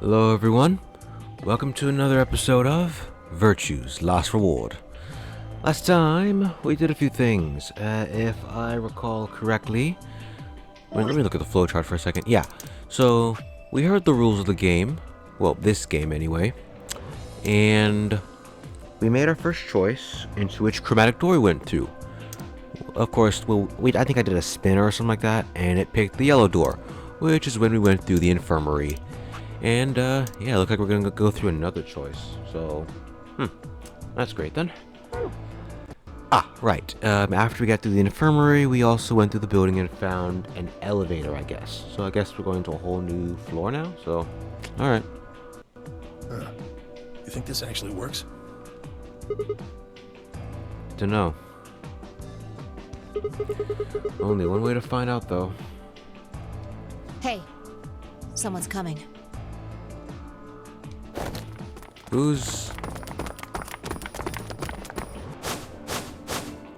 Hello everyone, welcome to another episode of Virtues, Last Reward. Last time, we did a few things. If I recall correctly... Wait, let me look at the flowchart for a second. Yeah, so we heard the rules of the game. Well, this game anyway. And we made our first choice into which chromatic door we went to. Of course, I think I did a spinner or something like that, and it picked the yellow door, which is when we went through the infirmary. And, yeah, look like we're gonna go through another choice. So, that's great then. Right. After we got through the infirmary, we also went through the building and found an elevator, I guess. So I guess we're going to a whole new floor now, so, alright. You think this actually works? Dunno. Only one way to find out, though. Hey, someone's coming. Who's...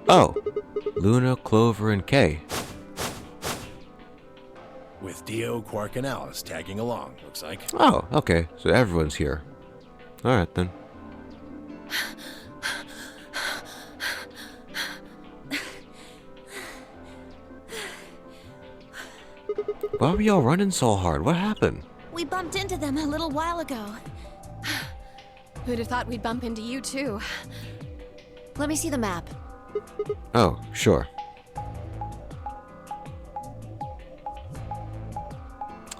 Oh, Luna, Clover, and Kay. With Dio, Quark, and Alice tagging along, looks like. Oh, okay, so everyone's here. Alright then. Why were y'all running so hard? What happened? We bumped into them a little while ago. Who'd have thought we'd bump into you, too? Let me see the map. Oh, sure.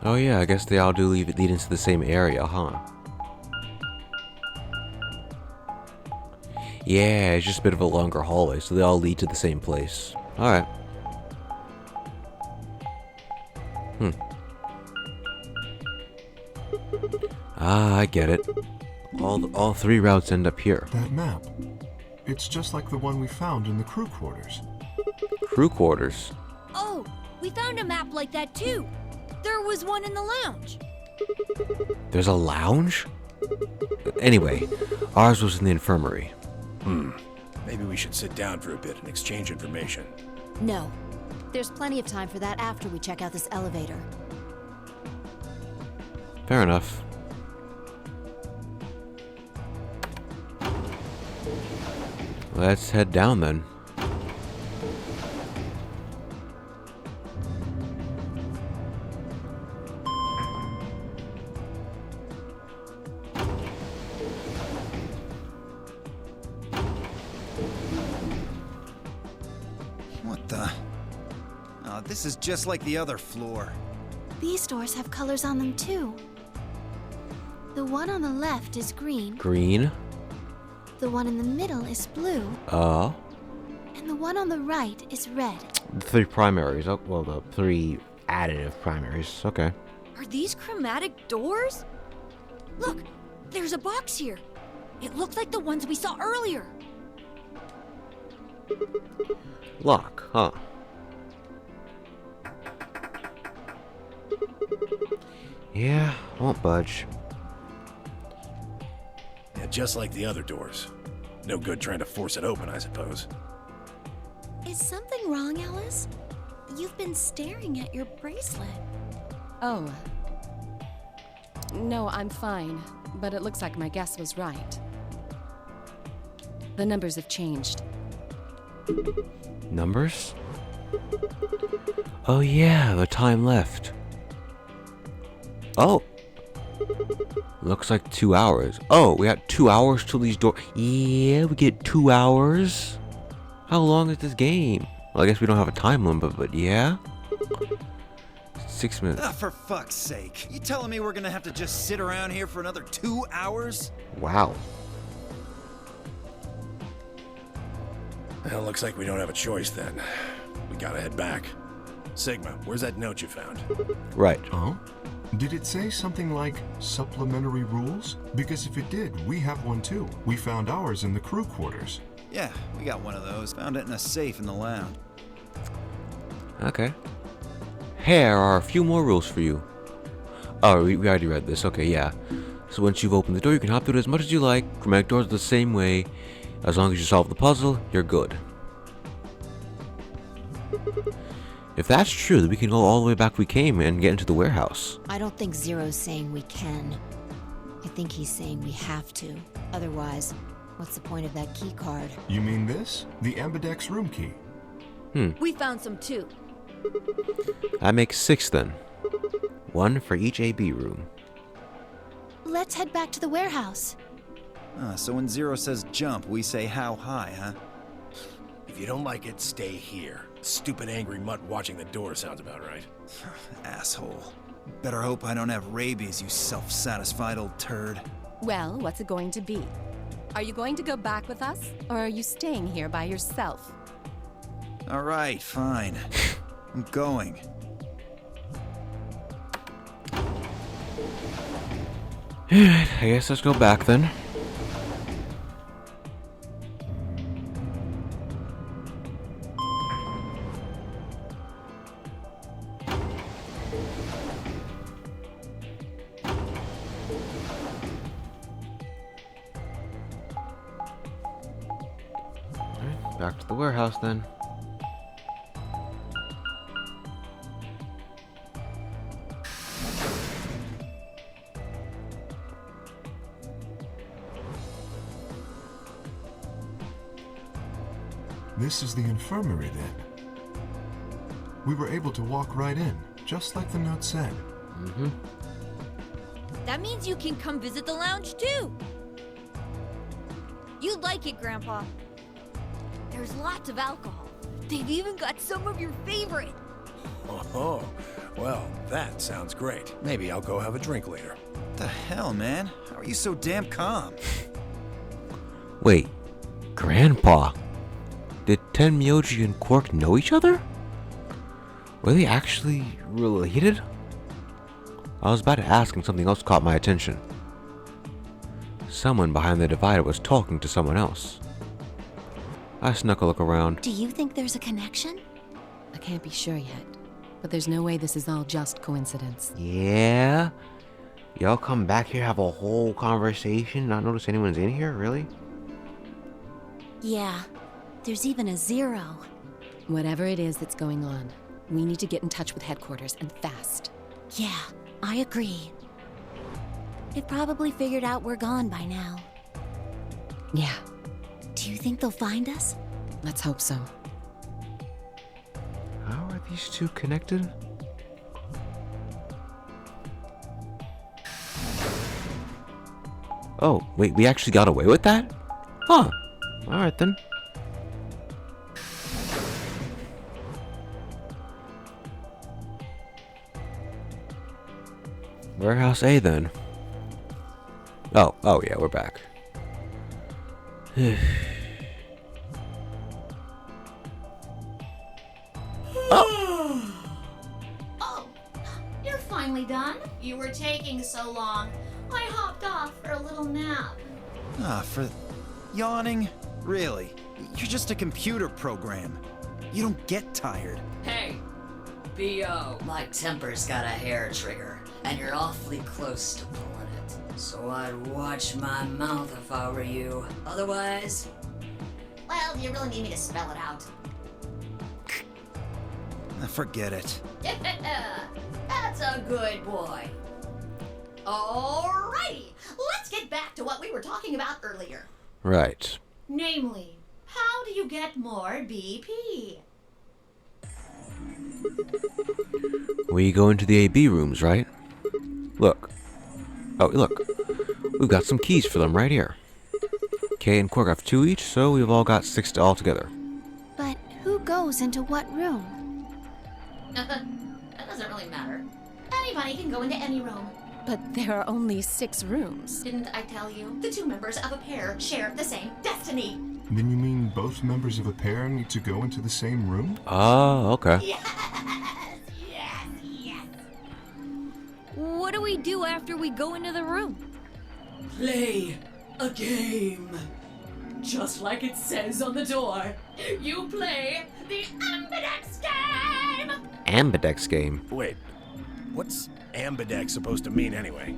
Oh yeah, I guess they all do lead into the same area, huh? Yeah, it's just a bit of a longer hallway, so they all lead to the same place. Alright. I get it. All three routes end up here. That map. It's just like the one we found in the crew quarters. Crew quarters? Oh, we found a map like that too. There was one in the lounge. There's a lounge? Anyway, ours was in the infirmary. Maybe we should sit down for a bit and exchange information. No. There's plenty of time for that after we check out this elevator. Fair enough. Let's head down then. What the? Oh, this is just like the other floor. These doors have colors on them too. The one on the left is green. Green? The one in the middle is blue. And the one on the right is red. The three primaries. Oh, well, the three additive primaries. Okay. Are these chromatic doors? Look, there's a box here. It looks like the ones we saw earlier. Lock, huh? Yeah, won't budge. Yeah, just like the other doors. No good trying to force it open, I suppose. Is something wrong, Alice? You've been staring at your bracelet. Oh. No, I'm fine. But it looks like my guess was right. The numbers have changed. Numbers? Oh yeah, the time left. Oh! Looks like 2 hours. Oh, we got 2 hours till these doors. Yeah, we get 2 hours. How long is this game? Well, I guess we don't have a time limit, but yeah. 6 minutes. For fuck's sake. You telling me we're gonna have to just sit around here for another 2 hours? Wow. Well, looks like we don't have a choice then. We gotta head back. Sigma, where's that note you found? Right. Oh? Did it say something like supplementary rules? Because if it did, we have one too. We found ours in the crew quarters. Yeah, we got one of those. Found it in a safe in the lounge. Okay. Here are a few more rules for you. Oh, we already read this. Okay, yeah. So once you've opened the door, you can hop through it as much as you like. Chromatic doors are the same way. As long as you solve the puzzle, you're good. If that's true, then we can go all the way back we came and get into the warehouse. I don't think Zero's saying we can. I think he's saying we have to. Otherwise, what's the point of that key card? You mean this? The Ambidex room key. We found some too. That makes 6 then. 1 for each AB room. Let's head back to the warehouse. So when Zero says jump, we say how high, huh? If you don't like it, stay here. Stupid angry mutt watching the door sounds about right. Asshole. Better hope I don't have rabies, you self-satisfied old turd. Well, what's it going to be? Are you going to go back with us, or are you staying here by yourself? All right, fine. I'm going. Alright, I guess let's go back then. Alright, back to the warehouse then. This is the infirmary then. We were able to walk right in, just like the note said. That means you can come visit the lounge too. You'd like it, Grandpa. There's lots of alcohol. They've even got some of your favorite. Oh, well, that sounds great. Maybe I'll go have a drink later. What the hell, man? How are you so damn calm? Wait, Grandpa? Did Tenmyoji and Quark know each other? Were they actually related? I was about to ask and something else caught my attention. Someone behind the divider was talking to someone else. I snuck a look around. Do you think there's a connection? I can't be sure yet, but there's no way this is all just coincidence. Yeah? Y'all come back here, have a whole conversation, not notice anyone's in here? Really? Yeah. There's even a Zero. Whatever it is that's going on, we need to get in touch with headquarters, and fast. Yeah, I agree. They've probably figured out we're gone by now. Yeah, Do you think they'll find us? let's hope so. How are these two connected? Oh, wait, we actually got away with that? Huh. Alright then. Warehouse A then. Oh yeah, we're back. Oh, you're finally done? You were taking so long. I hopped off for a little nap. For yawning? Really? You're just a computer program. You don't get tired. Hey, B.O. My temper's got a hair trigger, and you're awfully close to pulling it. So I'd watch my mouth if I were you. Otherwise... Well, do you really need me to spell it out? Forget it. That's a good boy. Alrighty, let's get back to what we were talking about earlier. Right. Namely, how do you get more BP? We go into the AB rooms, right? Look. Oh, look. We've got some keys for them right here. Kay and Quark have 2 each, so we've all got 6 altogether. But who goes into what room? That doesn't really matter. Anybody can go into any room. But there are only 6 rooms. Didn't I tell you? The 2 members of a pair share the same destiny. Then you mean both members of a pair need to go into the same room? Oh, okay. Yes, yes, yes. What do we do after we go into the room? Play a game. Just like it says on the door. You play the Ambidex game! Ambidex game. Wait, what's Ambidex supposed to mean anyway?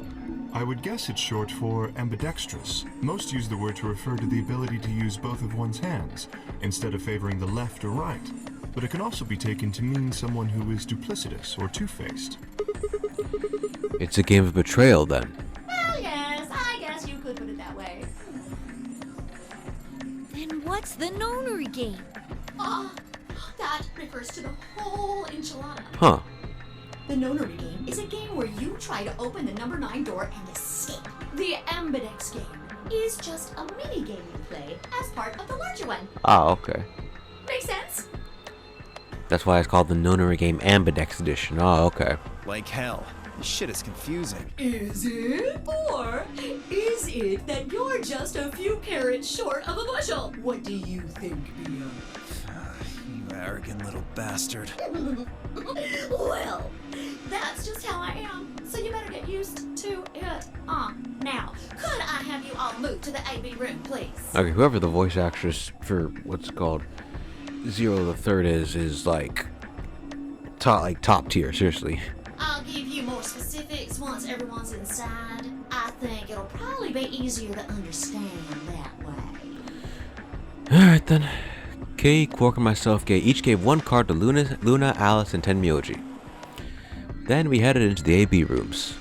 I would guess it's short for ambidextrous. Most use the word to refer to the ability to use both of one's hands, instead of favoring the left or right. but it can also be taken to mean someone who is duplicitous or two-faced. It's a game of betrayal, then. Well, yes, I guess you could put it that way. Then what's the nonary game? That refers to the whole enchilada. Huh. The nonary game is a game where you try to open the number 9 door and escape. The Ambidex game is just a mini game you play as part of the larger one. Ah, okay. Makes sense? That's why it's called the nonary game Ambidex edition. Oh, okay. Like hell. This shit is confusing. Is it? Or is it that you're just a few carrots short of a bushel? What do you think, Bio? You arrogant little bastard. Well, that's just how I am. So you better get used to it. Now, could I have you all move to the AB room, please? Okay, whoever the voice actress for what's called Zero the Third is like top tier, seriously. I'll give you more specifics once everyone's inside. I think it'll probably be easier to understand that way. Alright then. Kay, Quark, and myself each gave 1 card to Luna, Alice, and Tenmyoji. Then we headed into the AB rooms.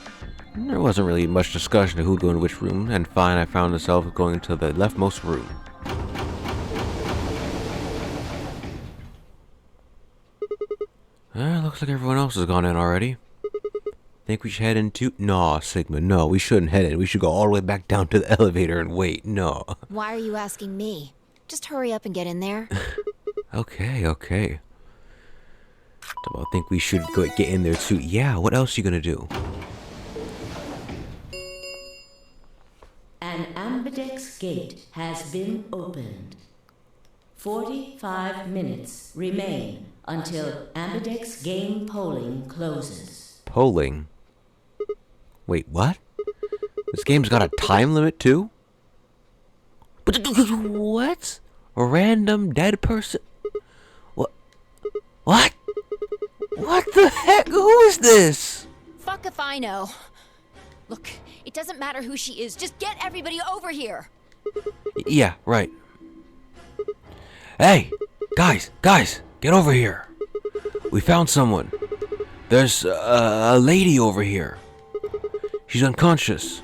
There wasn't really much discussion of who'd go in which room, and fine, I found myself going to the leftmost room. Looks like everyone else has gone in already. Think we should head into... No, Sigma, no, we shouldn't head in. We should go all the way back down to the elevator and wait. No. Why are you asking me? Just hurry up and get in there. Okay. I think we should go get in there too. Yeah, what else are you gonna do? An Ambidex gate has been opened. 45 minutes remain until Ambidex game polling closes. Polling? Wait, what? This game's got a time limit too? What? A random dead person? What? What? What the heck? Who is this? Fuck if I know. Look, it doesn't matter who she is. Just get everybody over here. Yeah, right. Hey, guys, get over here. We found someone. There's a lady over here. She's unconscious.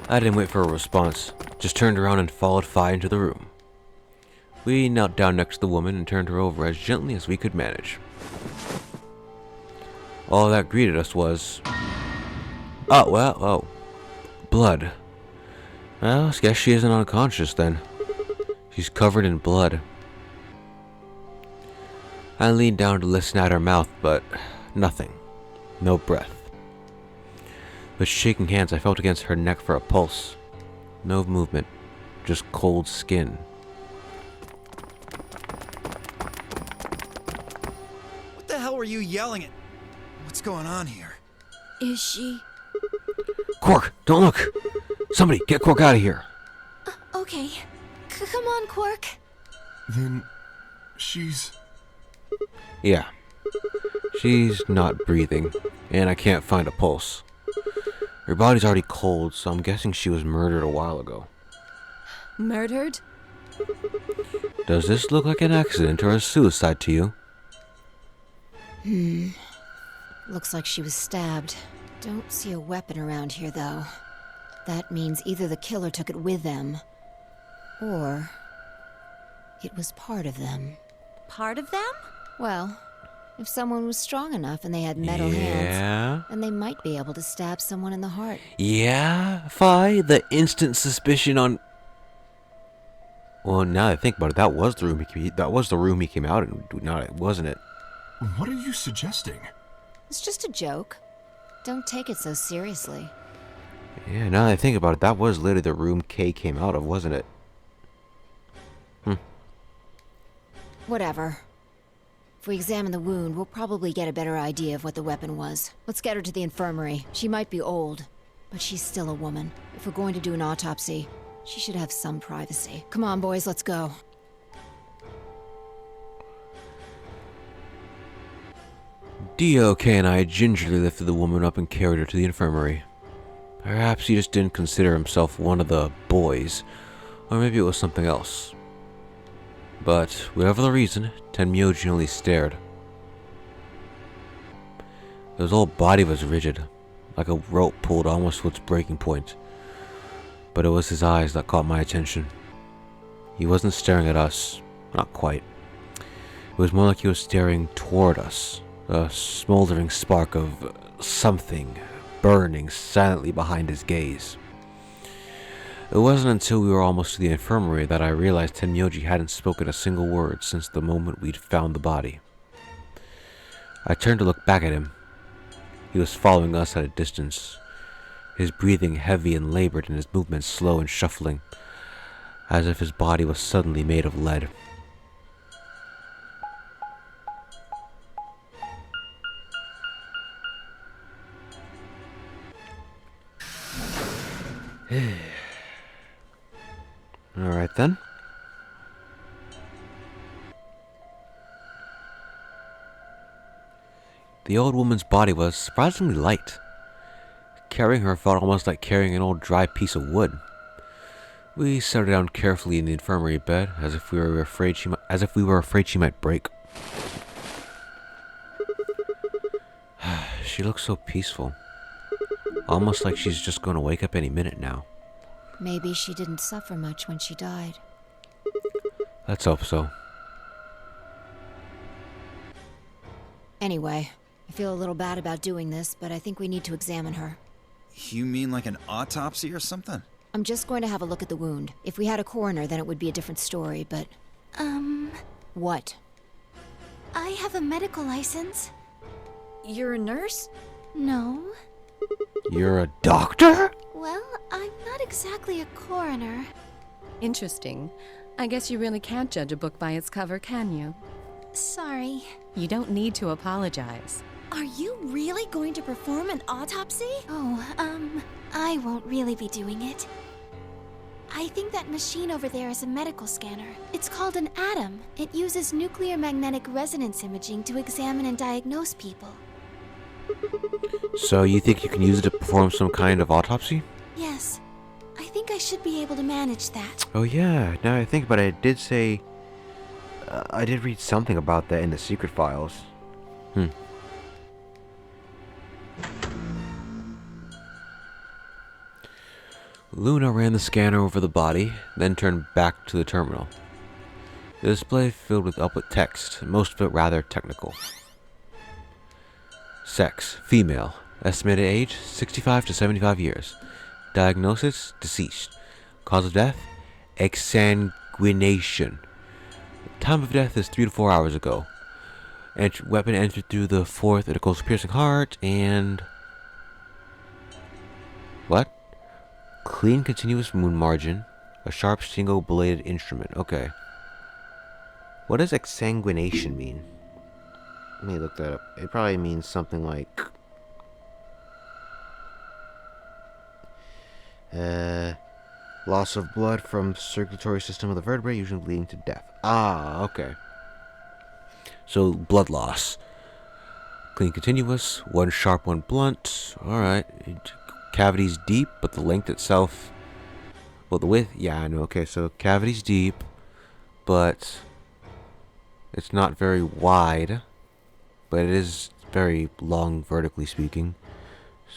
I didn't wait for a response. Just turned around and followed Phi into the room. We knelt down next to the woman and turned her over as gently as we could manage. All that greeted us was... blood. Well, I guess she isn't unconscious then. She's covered in blood. I leaned down to listen at her mouth, but nothing. No breath. With shaking hands, I felt against her neck for a pulse. No movement, just cold skin. What the hell were you yelling at? What's going on here? Is she? Quark, don't look! Somebody, get Quark out of here! Okay. Come on, Quark. Then she's... Yeah. She's not breathing, and I can't find a pulse. Her body's already cold, so I'm guessing she was murdered a while ago. Murdered? Does this look like an accident or a suicide to you? Looks like she was stabbed. Don't see a weapon around here, though. That means either the killer took it with them, or it was part of them. Part of them? Well, if someone was strong enough and they had metal hands, then they might be able to stab someone in the heart. Yeah, Phi, the instant suspicion on... Well, now that I think about it, that was the room he came out in. No, wasn't it? What are you suggesting? It's just a joke. Don't take it so seriously. Yeah, now that I think about it, that was literally the room Kay came out of, wasn't it? Whatever. If we examine the wound, we'll probably get a better idea of what the weapon was. Let's get her to the infirmary. She might be old, but she's still a woman. If we're going to do an autopsy, she should have some privacy. Come on, boys, let's go. DOK and I gingerly lifted the woman up and carried her to the infirmary. Perhaps he just didn't consider himself one of the boys, or maybe it was something else. But, whatever the reason, Tenmyoji only stared. His whole body was rigid, like a rope pulled almost to its breaking point. But it was his eyes that caught my attention. He wasn't staring at us, not quite. It was more like he was staring toward us, a smoldering spark of something burning silently behind his gaze. It wasn't until we were almost to the infirmary that I realized Tenmyoji hadn't spoken a single word since the moment we'd found the body. I turned to look back at him. He was following us at a distance, his breathing heavy and labored and his movements slow and shuffling, as if his body was suddenly made of lead. Alright then. The old woman's body was surprisingly light. Carrying her felt almost like carrying an old dry piece of wood. We set her down carefully in the infirmary bed, as if we were afraid she might break. She looks so peaceful. Almost like she's just going to wake up any minute now. Maybe she didn't suffer much when she died. Let's hope so. Anyway, I feel a little bad about doing this, but I think we need to examine her. You mean like an autopsy or something? I'm just going to have a look at the wound. If we had a coroner, then it would be a different story, but... What? I have a medical license. You're a nurse? No. You're a doctor? Well, I'm not exactly a coroner. Interesting. I guess you really can't judge a book by its cover, can you? Sorry. You don't need to apologize. Are you really going to perform an autopsy? Oh, I won't really be doing it. I think that machine over there is a medical scanner. It's called an ATOM. It uses nuclear magnetic resonance imaging to examine and diagnose people. So you think you can use it to perform some kind of autopsy? Yes. I think I should be able to manage that. Oh yeah, now I think about it, it did say... I did read something about that in the secret files. Luna ran the scanner over the body, then turned back to the terminal. The display filled with uplit text, most of it rather technical. Sex, female. Estimated age, 65 to 75 years. Diagnosis, deceased. Cause of death, exsanguination. Time of death is 3 to 4 hours ago. Weapon entered through the fourth intercostal piercing heart, and... What? Clean continuous wound margin. A sharp single-bladed instrument. Okay. What does exsanguination mean? Let me look that up. It probably means something like... loss of blood from circulatory system of the vertebrae, usually leading to death. Ah, okay. So, blood loss. Clean continuous, one sharp, one blunt. Alright. Cavity's deep, but the length itself... Well, the width... Yeah, I know. Okay, so cavity's deep, but... It's not very wide, but it is very long, vertically speaking.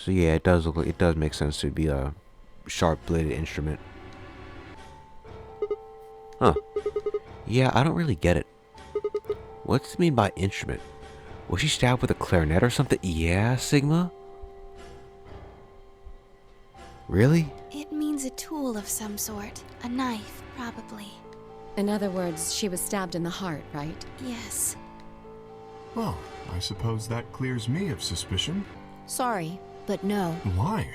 So yeah, it does look like... It does make sense to be a sharp-bladed instrument. Huh. Yeah, I don't really get it. What's it mean by instrument? Was she stabbed with a clarinet or something? Yeah, Sigma? Really? It means a tool of some sort. A knife, probably. In other words, she was stabbed in the heart, right? Yes. Well, I suppose that clears me of suspicion. Sorry, but no. Why?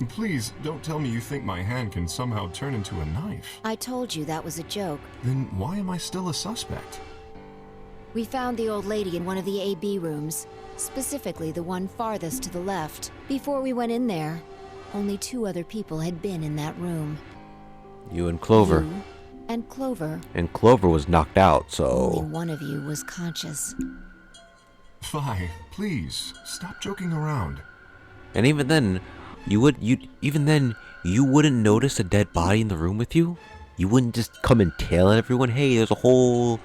Please, don't tell me you think my hand can somehow turn into a knife. I told you that was a joke. Then why am I still a suspect? We found the old lady in one of the AB rooms, specifically the one farthest to the left. Before we went in there, only 2 other people had been in that room. You and Clover. You and Clover. And Clover was knocked out, so... Only one of you was conscious. Fi, please, stop joking around. And even then, you wouldn't notice a dead body in the room with you? You wouldn't just come and tell everyone, hey, there's a whole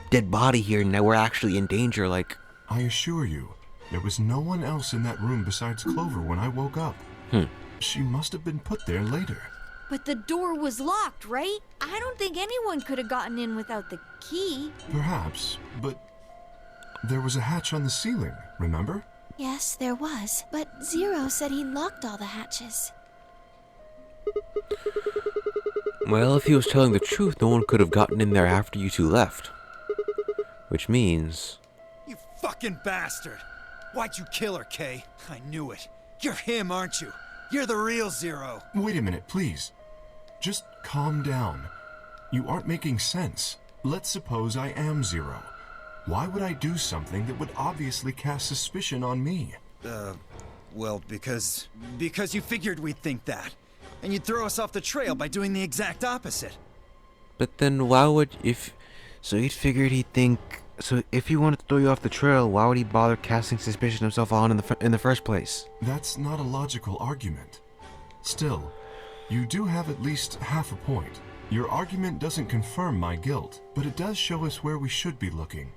dead body here, and now we're actually in danger, like... I assure you, there was no one else in that room besides Clover when I woke up. She must have been put there later. But the door was locked, right? I don't think anyone could have gotten in without the key. Perhaps, but there was a hatch on the ceiling, remember? Yes, there was. But Zero said he locked all the hatches. Well, if he was telling the truth, no one could have gotten in there after you two left. Which means... You fucking bastard! Why'd you kill her, Kay? I knew it. You're him, aren't you? You're the real Zero. Wait a minute, please. Just calm down. You aren't making sense. Let's suppose I am Zero. Why would I do something that would obviously cast suspicion on me? Well, because you figured we'd think that. And you'd throw us off the trail by doing the exact opposite. But then why would... So he figured he'd think... So if he wanted to throw you off the trail, why would he bother casting suspicion himself on in the first place? That's not a logical argument. Still, you do have at least half a point. Your argument doesn't confirm my guilt, but it does show us where we should be looking.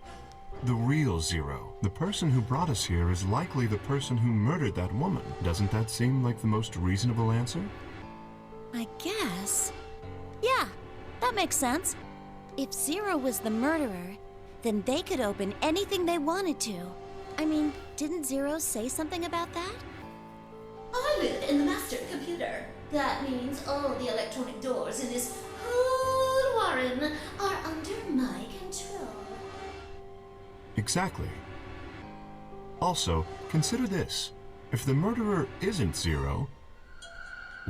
The real Zero, the person who brought us here, is likely the person who murdered that woman. Doesn't that seem like the most reasonable answer? I guess. Yeah, that makes sense. If Zero was the murderer, then they could open anything they wanted to. I mean, didn't Zero say something about that? I live in the master computer. That means all the electronic doors in this whole warren are under my control. Exactly. Also, consider this. If the murderer isn't Zero,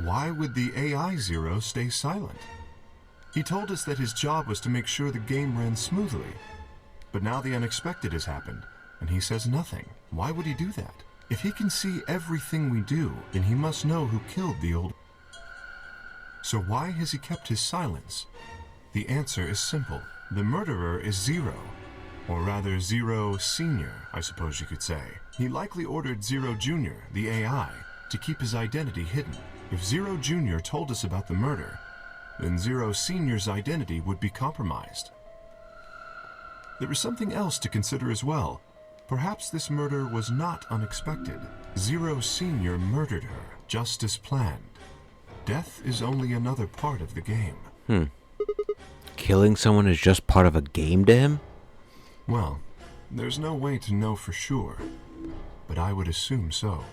why would the AI Zero stay silent? He told us that his job was to make sure the game ran smoothly. But now the unexpected has happened, and he says nothing. Why would he do that? If he can see everything we do, then he must know who killed the old... So why has he kept his silence? The answer is simple. The murderer is Zero. Or rather, Zero Senior, I suppose you could say. He likely ordered Zero Junior, the AI, to keep his identity hidden. If Zero Junior told us about the murder, then Zero Senior's identity would be compromised. There is something else to consider as well. Perhaps this murder was not unexpected. Zero Senior murdered her, just as planned. Death is only another part of the game. Killing someone is just part of a game to him? Well, there's no way to know for sure, but I would assume so.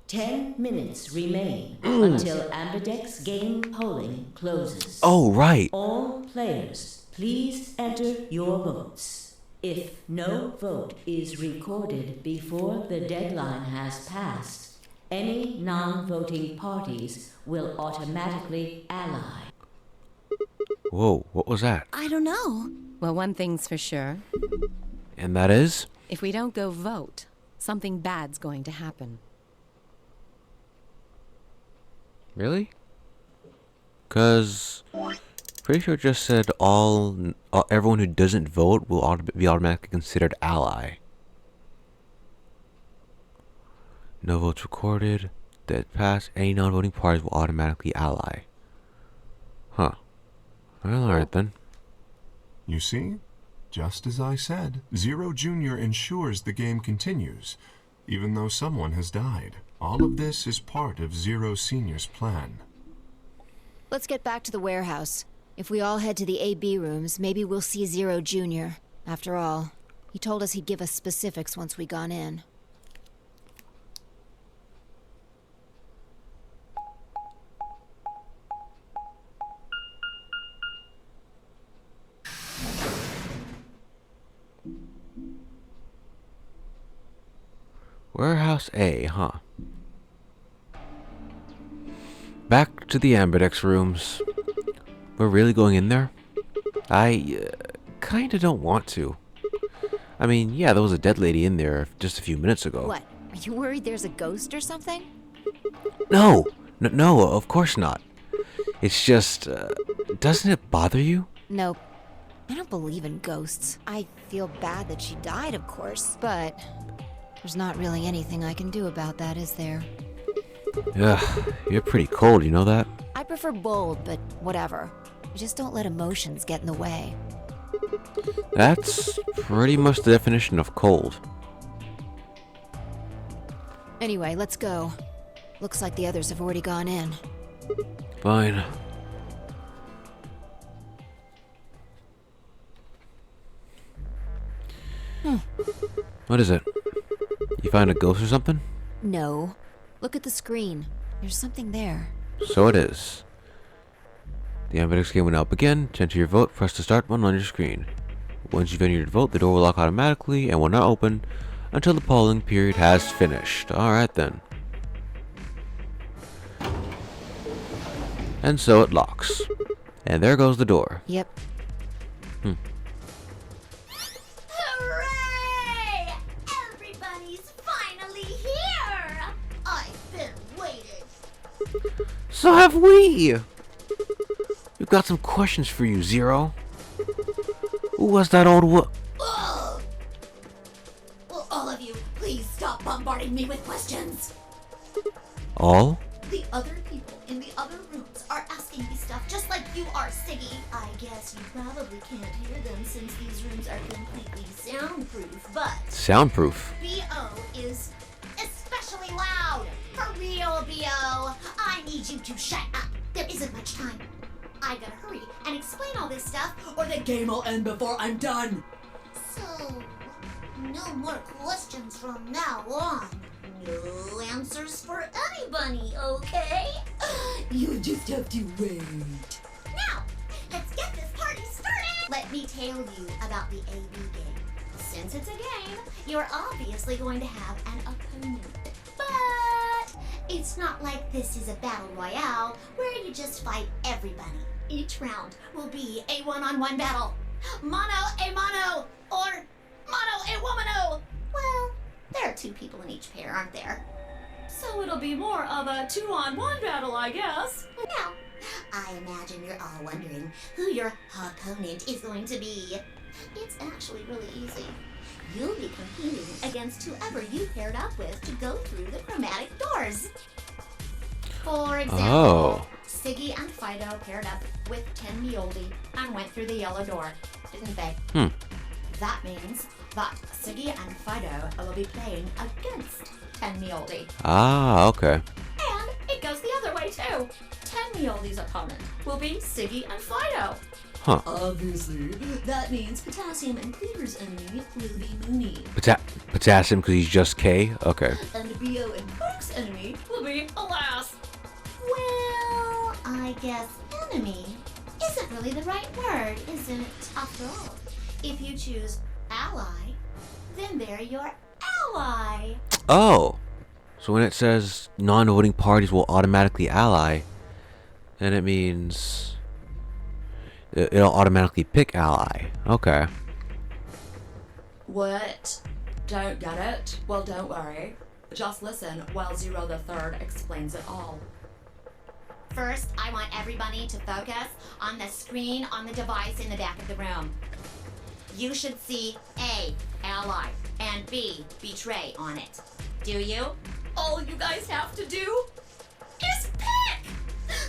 Ten minutes remain until Ambidex game polling closes. Oh, right. All players, please enter your votes. If no vote is recorded before the deadline has passed, any non-voting parties will automatically ally. Whoa, what was that? I don't know. Well, one thing's for sure. And that is? If we don't go vote, something bad's going to happen. Really? Because pretty sure it just said everyone who doesn't vote will be automatically considered ally. No votes recorded. That pass. Any non-voting parties will automatically ally. Huh. Well, alright then. You see? Just as I said, Zero Junior ensures the game continues, even though someone has died. All of this is part of Zero Senior's plan. Let's get back to the warehouse. If we all head to the AB rooms, maybe we'll see Zero Junior. After all, he told us he'd give us specifics once we gone in. Warehouse A, huh? Back to the Ambidex rooms. We're really going in there? I kinda don't want to. I mean, yeah, there was a dead lady in there just a few minutes ago. What? Are you worried there's a ghost or something? No, of course not. It's just, doesn't it bother you? Nope. I don't believe in ghosts. I feel bad that she died, of course, but there's not really anything I can do about that, is there? Ugh, you're pretty cold, you know that? I prefer bold, but whatever. Just don't let emotions get in the way. That's pretty much the definition of cold. Anyway, let's go. Looks like the others have already gone in. Fine. What is it? You find a ghost or something? No. Look at the screen. There's something there. So it is. The Ambidex game will now begin. To enter your vote, press the start button on your screen. Once you've entered your vote, the door will lock automatically and will not open until the polling period has finished. Alright then. And so it locks. And there goes the door. Yep. Hooray! Everybody's finally here! I've been waiting. So have we! We've got some questions for you, Zero. Who was that old Ugh. Will all of you please stop bombarding me with questions? All? The other people in the other rooms are asking me stuff just like you are, Siggy. I guess you probably can't hear them since these rooms are completely soundproof, but Soundproof. BO is especially loud. For real, BO. I need you to shut up. There isn't much time. I gotta hurry and explain all this stuff, or the game will end before I'm done. So, no more questions from now on. No answers for anybody, okay? You just have to wait. Now, let's get this party started! Let me tell you about the AB game. Since it's a game, you're obviously going to have an opponent. But it's not like this is a battle royale where you just fight everybody. Each round will be a one-on-one battle. Mono a mono, or mono a womano. Well, there are two people in each pair, aren't there? So it'll be more of a two-on-one battle, I guess. Now, I imagine you're all wondering who your opponent is going to be. It's actually really easy. You'll be competing against whoever you paired up with to go through the chromatic doors. For example, Siggy and Fido paired up with Ten Mioldi and went through the yellow door, didn't they? That means that Siggy and Fido will be playing against Ten Mioldi. Ah, okay. And it goes the other way too. Ten Mioldi's opponent will be Siggy and Fido. Huh. Obviously, that means Potassium and Cleaver's enemy will be Mooney. Potassium because he's just K? Okay. And BO and Pork's enemy will be Alas. Well, I guess enemy isn't really the right word, is it? After all, if you choose ally, then they're your ally. Oh. So when it says non-voting parties will automatically ally, then it means it'll automatically pick ally. Okay. What? Don't get it? Well, don't worry. Just listen while Zero the Third explains it all. First, I want everybody to focus on the screen on the device in the back of the room. You should see A, ally, and B, betray on it. Do you? All you guys have to do is pick!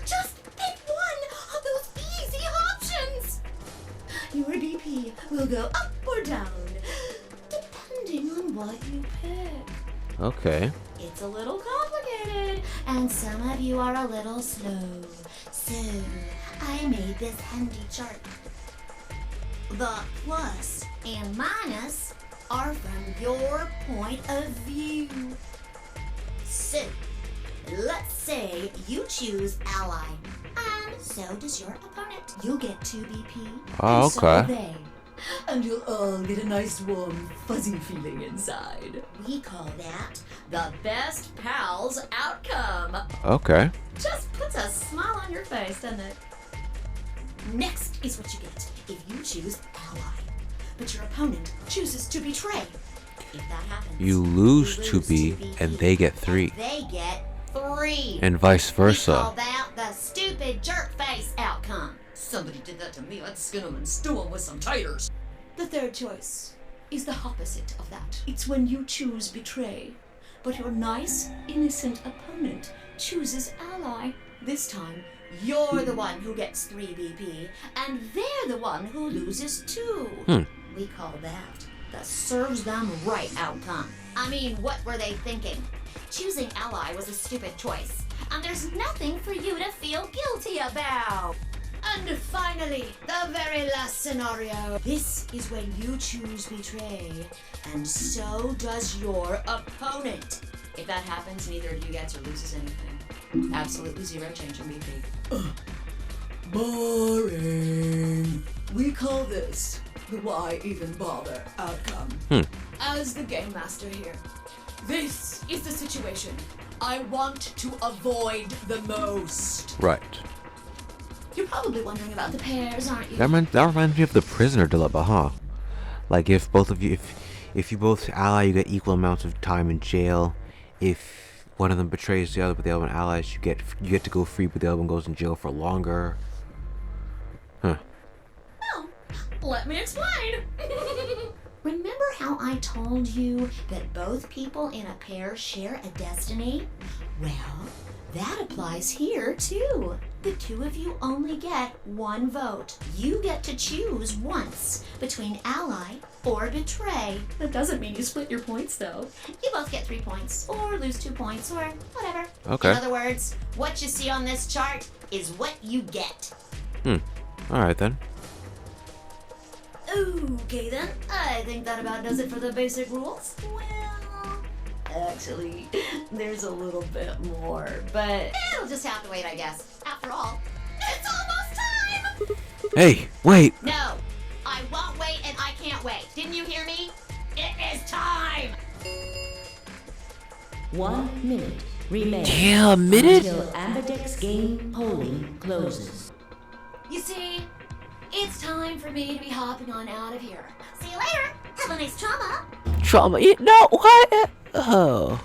Just pick one of those easy options! Your BP will go up or down, depending on what you pick. Okay. It's a little complicated, and some of you are a little slow. So, I made this handy chart. The plus and minus are from your point of view. So, let's say you choose ally, and so does your opponent. You'll get 2 BP, Oh, and so okay. will they. And you'll all get a nice warm, fuzzy feeling inside. We call that the best pals outcome. Okay. Just puts a smile on your face, doesn't it? Next is what you get if you choose ally, but your opponent chooses to betray. If that happens, You lose 2B and they get 3. they get 3. And vice We call versa. that the stupid jerk face outcome. Somebody did that to me. I'd skin them and stew them with some taters. The third choice is the opposite of that. It's when you choose betray. but your nice, innocent opponent chooses ally. This time, you're the one who gets 3 BP, and they're the one who loses 2. We call that the serves them right outcome. I mean, what were they thinking? Choosing ally was a stupid choice, and there's nothing for you to feel guilty about. And finally, the very last scenario. This is when you choose betray, and so does your opponent. If that happens, neither of you gets or loses anything. Absolutely 0 change in BP. Boring. We call this the why even bother outcome. As the game master here, this is the situation I want to avoid the most. Right. You're probably wondering about the pairs, aren't you? That reminds me of the prisoner dilemma, huh? Like if both of you, if you both ally, you get equal amounts of time in jail. If one of them betrays the other, but the other one allies, you get to go free, but the other one goes in jail for longer. Huh. Well, let me explain. Remember how I told you that both people in a pair share a destiny? Well, that applies here too. The 2 of you only get 1 vote. You get to choose once between ally or betray. That doesn't mean you split your points, though. You both get 3 points, or lose 2 points, or whatever. Okay. In other words, what you see on this chart is what you get. Alright then. Okay then, I think that about does it for the basic rules. Well, actually, there's a little bit more, but It'll just have to wait, I guess. After all, it's almost time! Hey, wait! No, I won't wait and I can't wait. Didn't you hear me? It is time! 1 minute remains. Yeah, a minute? Until Ambidex game polling closes. You see, it's time for me to be hopping on out of here. See you later. Have a nice trauma. Trauma? No, what? Oh.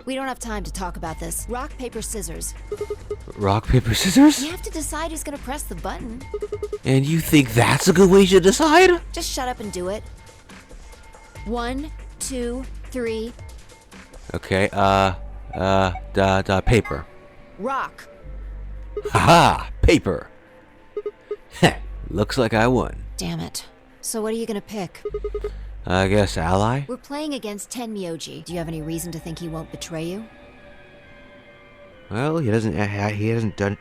We don't have time to talk about this. Rock, paper, scissors. Rock, paper, scissors? You have to decide who's gonna press the button. And you think that's a good way to decide? Just shut up and do it. 1, 2, 3. Okay, paper. Rock. Haha, paper. Heh, looks like I won. Damn it. So what are you gonna pick? I guess ally? We're playing against Tenmyoji. Do you have any reason to think he won't betray you? Well, he hasn't done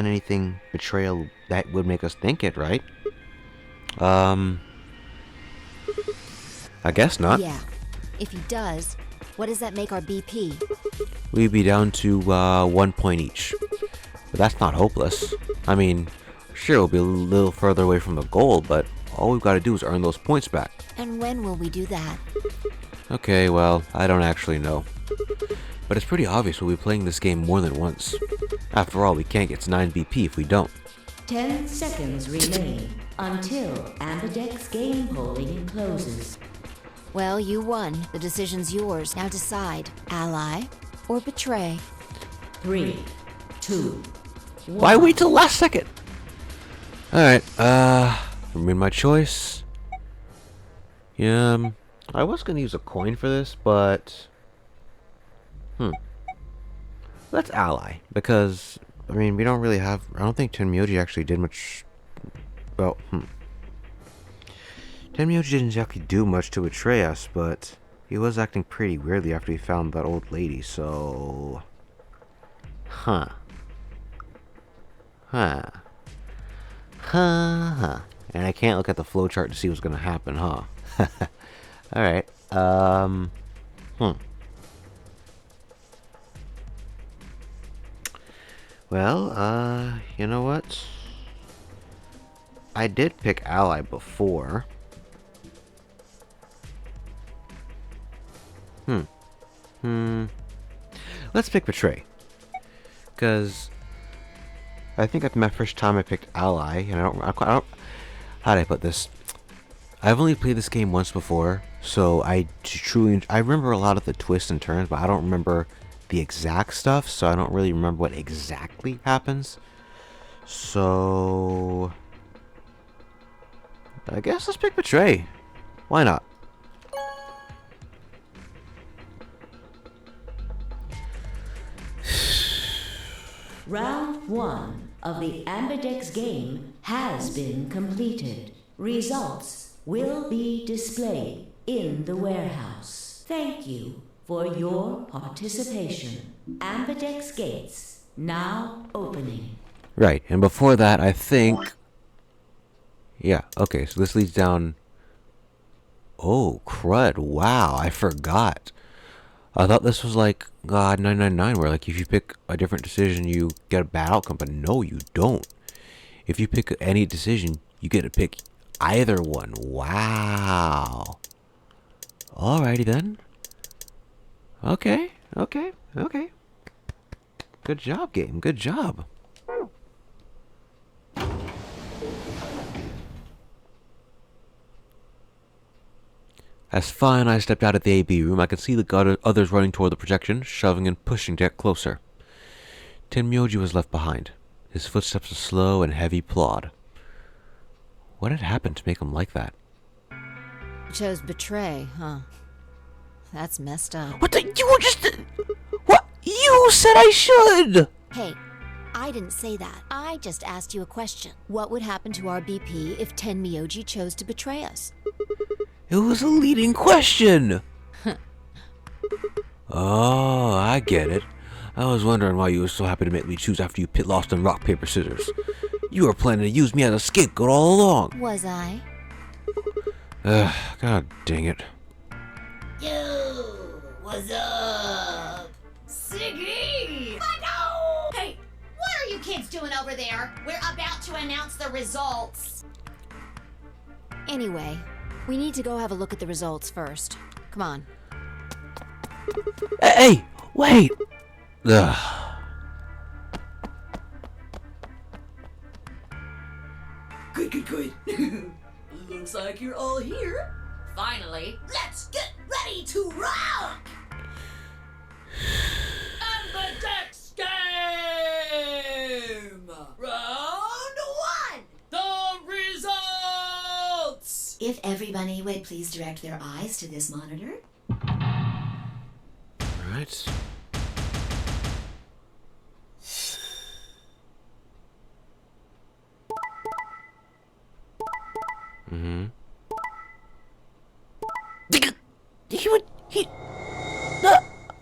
anything betrayal that would make us think it, right? I guess not. Yeah. If he does, what does that make our BP? We'd be down to 1 point each. But that's not hopeless. I mean, sure, we'll be a little further away from the goal, but all we've got to do is earn those points back. And when will we do that? Okay, well, I don't actually know. But it's pretty obvious we'll be playing this game more than once. After all, we can't get to 9 BP if we don't. 10 seconds remain until Ambidex game polling closes. Well, you won. The decision's yours. Now decide. Ally or betray? 3, 2, 1. Why wait till last second? Alright, I made my choice. Yeah, I was gonna use a coin for this, but... Let's ally, because, I mean, we don't really have... I don't think Tenmyoji actually did much... Well, Tenmyoji didn't exactly do much to betray us, but he was acting pretty weirdly after he found that old lady, so... And I can't look at the flowchart to see what's gonna happen, huh? Alright, Well, you know what? I did pick ally before. Let's pick betray. Because I think that's my first time I picked ally, and I don't how do I put this? I've only played this game once before, so I remember a lot of the twists and turns, but I don't remember the exact stuff, so I don't really remember what exactly happens. So I guess let's pick betray. Why not? Round 1 of the Ambidex game has been completed. Results will be displayed in the warehouse. Thank you for your participation. Ambidex gates now opening. Right, and before that, I think... Yeah, okay, so this leads down... Oh, crud, wow, I forgot. I thought this was like God 999, where like if you pick a different decision, you get a bad outcome, but no, you don't. If you pick any decision, you get to pick either one. Wow. Alrighty then. Okay. Good job, game. Good job. As Fi and I stepped out of the AB room, I could see the others running toward the projection, shoving and pushing to get closer. Tenmyoji was left behind. His footsteps a slow and heavy plod. What had happened to make him like that? You chose betray, huh? That's messed up. What the? You were just... What? You said I should! Hey, I didn't say that. I just asked you a question. What would happen to our BP if Tenmyoji chose to betray us? It was a leading question! Oh, I get it. I was wondering why you were so happy to make me choose after you pit lost in rock, paper, scissors. You were planning to use me as a scapegoat all along. Was I? God dang it. Yo, what's up? Siggy! No! Hey, what are you kids doing over there? We're about to announce the results. Anyway, we need to go have a look at the results first. Come on. Hey, wait! Ugh. Good. Looks like you're all here. Finally, let's get ready to rock! Ambidex game! Round 1! The results! If everybody would please direct their eyes to this monitor. Alright.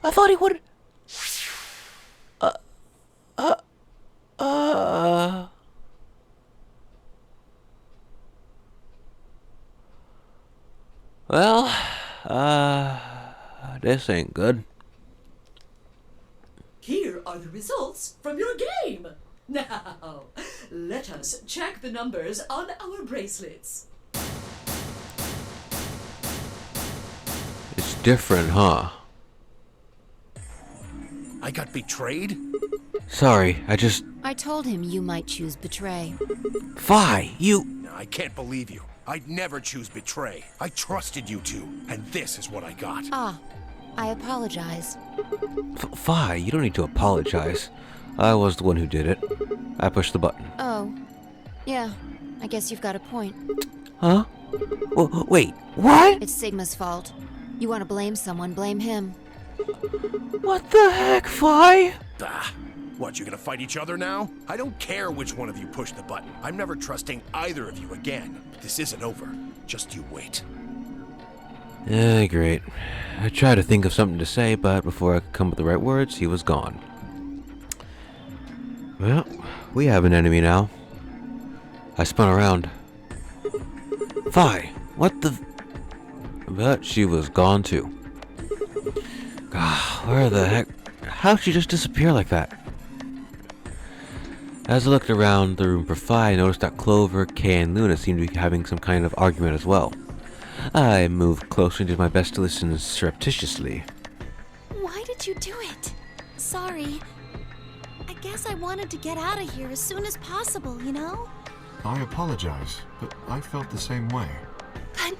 I thought he would... Well, this ain't good. Here are the results from your game. Now, let us check the numbers on our bracelets. It's different, huh? I got betrayed? Sorry, I told him you might choose betray. Fi, you... No, I can't believe you. I'd never choose betray. I trusted you two, and this is what I got. Ah, I apologize. Fi, you don't need to apologize. I was the one who did it. I pushed the button. Oh, yeah, I guess you've got a point. Huh? Wait, what? It's Sigma's fault. You want to blame someone, blame him. What the heck, Fi? Bah. What, you gonna fight each other now? I don't care which one of you pushed the button. I'm never trusting either of you again. This isn't over. Just you wait. Great. I tried to think of something to say, but before I could come up with the right words, he was gone. Well, we have an enemy now. I spun around. Fi, what the... But she was gone too. God, where the heck... How'd she just disappear like that? As I looked around the room for Fi, I noticed that Clover, Kay, and Luna seemed to be having some kind of argument as well. I moved closer and did my best to listen surreptitiously. Why did you do it? Sorry. I guess I wanted to get out of here as soon as possible, you know? I apologize, but I felt the same way. But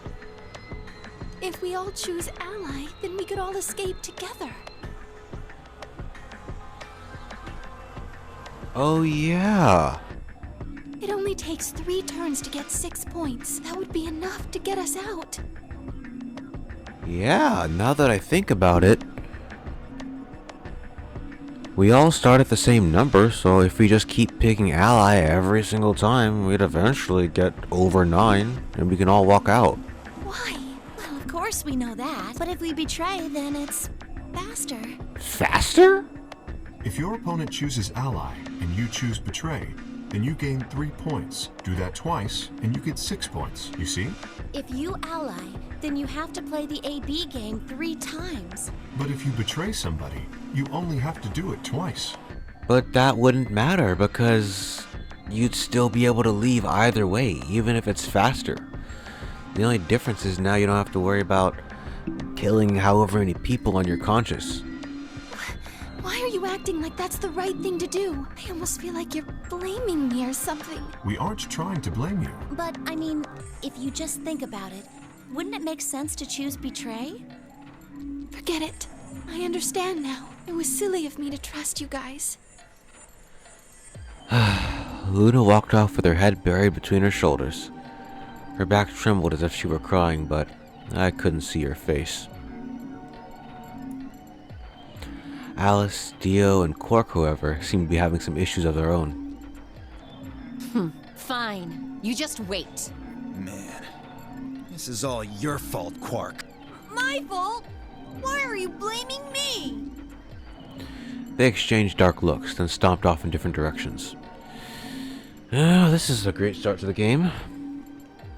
if we all choose ally, then we could all escape together. Oh yeah. It only takes 3 turns to get 6 points. That would be enough to get us out. Yeah, now that I think about it. We all start at the same number, so if we just keep picking ally every single time, we'd eventually get over 9, and we can all walk out. Why? Well, of course we know that. But if we betray, then it's faster. Faster? If your opponent chooses ally and you choose betray, then you gain 3 points. Do that twice, and you get 6 points. You see? If you ally, then you have to play the AB game 3 times. But if you betray somebody, you only have to do it twice. But that wouldn't matter because you'd still be able to leave either way, even if it's faster. The only difference is now you don't have to worry about killing however many people on your conscience. Why are you acting like that's the right thing to do? I almost feel like you're blaming me or something. We aren't trying to blame you. But, I mean, if you just think about it, wouldn't it make sense to choose betray? Forget it. I understand now. It was silly of me to trust you guys. Luna walked off with her head buried between her shoulders. Her back trembled as if she were crying, but I couldn't see her face. Alice, Dio, and Quark, however, seemed to be having some issues of their own. Fine. You just wait. Man, this is all your fault, Quark. My fault? Why are you blaming me? They exchanged dark looks, then stomped off in different directions. Oh, this is a great start to the game.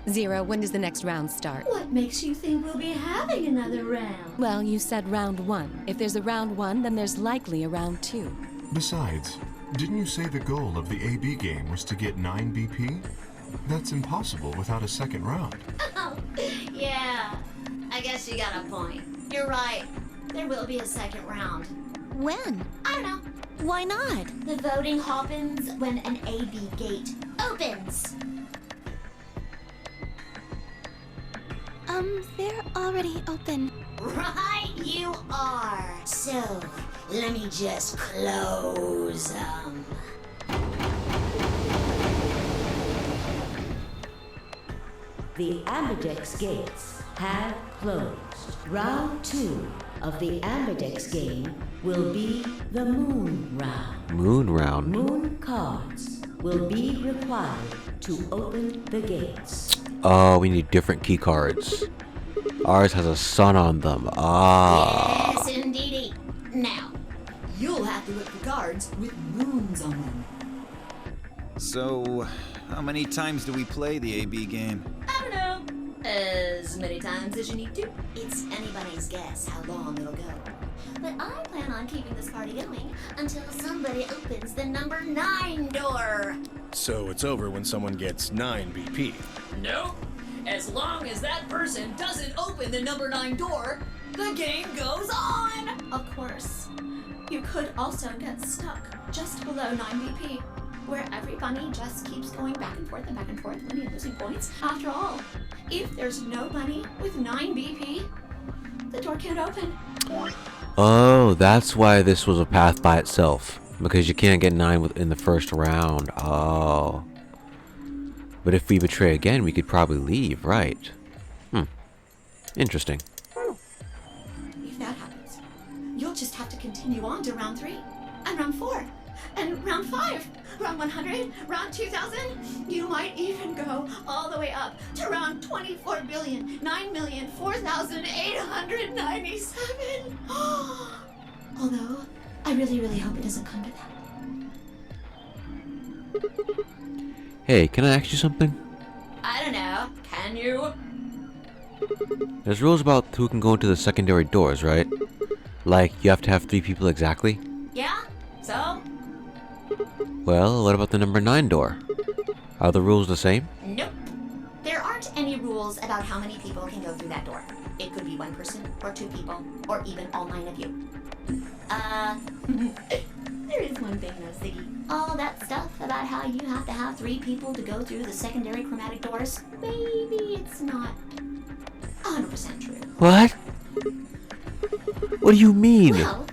Zero, when does the next round start? What makes you think we'll be having another round? Well, you said round 1. If there's a round 1, then there's likely a round 2. Besides, didn't you say the goal of the AB game was to get 9 BP? That's impossible without a second round. Oh, yeah. I guess you got a point. You're right. There will be a second round. When? I don't know. Why not? The voting happens when an AB gate opens. They're already open. Right, you are. So, let me just close them. The Ambidex gates have closed. Round 2 of the Ambidex game will be the Moon Round. Moon round. Moon cards will be required to open the gates. Oh, we need different key cards. Ours has a sun on them. Ah. Yes, indeedy. Now, you'll have to look for cards with moons on them. So, how many times do we play the AB game? I don't know. As many times as you need to. It's anybody's guess how long it'll go. But I plan on keeping this party going until somebody opens the number 9 door. So it's over when someone gets 9 BP. Nope. As long as that person doesn't open the number 9 door, the game goes on! Of course. You could also get stuck just below 9 BP, where every bunny just keeps going back and forth, winning and losing points. After all, if there's no bunny with 9 BP, the door can't open. Oh, that's why this was a path by itself. Because you can't get 9 in the first round. Oh. But if we betray again, we could probably leave, right? Interesting. If that happens, you'll just have to continue on to round 3, and round 4, and round 5, round 100, round 2000. You might even go all the way up to round 24,9,004,897. Although, I really hope it doesn't come to that. Hey, can I ask you something? I don't know. Can you? There's rules about who can go into the secondary doors, right? Like, you have to have 3 people exactly? Yeah? So? Well, what about the number 9 door? Are the rules the same? Nope. There aren't any rules about how many people can go through that door. It could be 1 person, or 2 people, or even all 9 of you. There is one thing though, Ziggy. All that stuff about how you have to have 3 people to go through the secondary chromatic doors, maybe it's not 100% true. What? What do you mean? Well,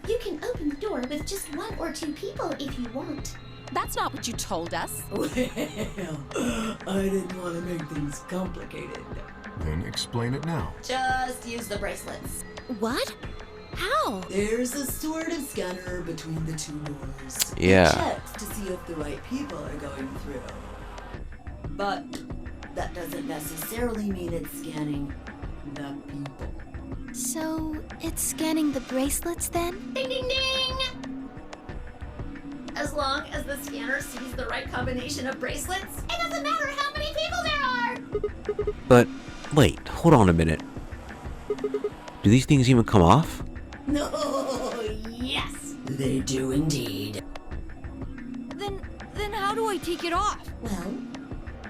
you can open the door with just 1 or 2 people if you want. That's not what you told us. Well, I didn't want to make things complicated. Then explain it now. Just use the bracelets. What? How? There's a sort of scanner between the two doors. Yeah. It checks to see if the right people are going through. But that doesn't necessarily mean it's scanning the people. So, it's scanning the bracelets then? Ding ding ding! As long as the scanner sees the right combination of bracelets. It doesn't matter how many people there are! But, wait, hold on a minute. Do these things even come off? No, yes, they do indeed. Then how do I take it off? Well,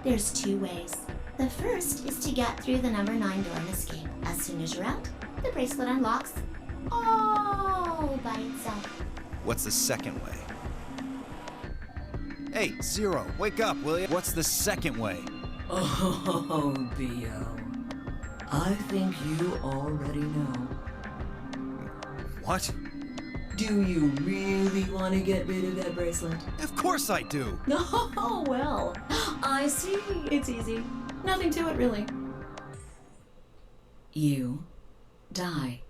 there's two ways. The first is to get through the number 9 door and escape. As soon as you're out, the bracelet unlocks all by itself. What's the second way? Hey, Zero, wake up, will you? What's the second way? Oh, B.O. I think you already know. What? Do you really want to get rid of that bracelet? Of course I do. Oh, well. I see. It's easy. Nothing to it, really. You die.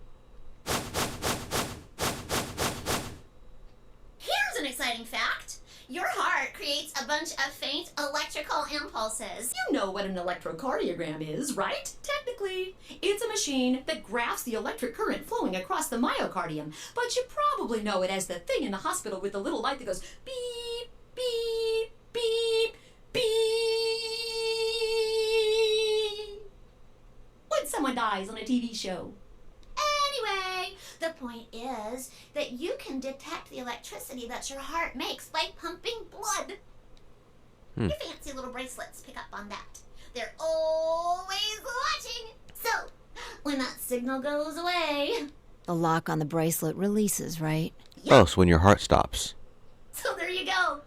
Here's an exciting fact. Your heart creates a bunch of faint electrical impulses. You know what an electrocardiogram is, right? Technically, it's a machine that graphs the electric current flowing across the myocardium, but you probably know it as the thing in the hospital with the little light that goes beep, beep, beep, beep. When someone dies on a TV show. Anyway, the point is that you can detect the electricity that your heart makes by pumping blood. Your fancy little bracelets pick up on that. They're always watching. So, when that signal goes away... The lock on the bracelet releases, right? Oh, so when your heart stops. So there you go.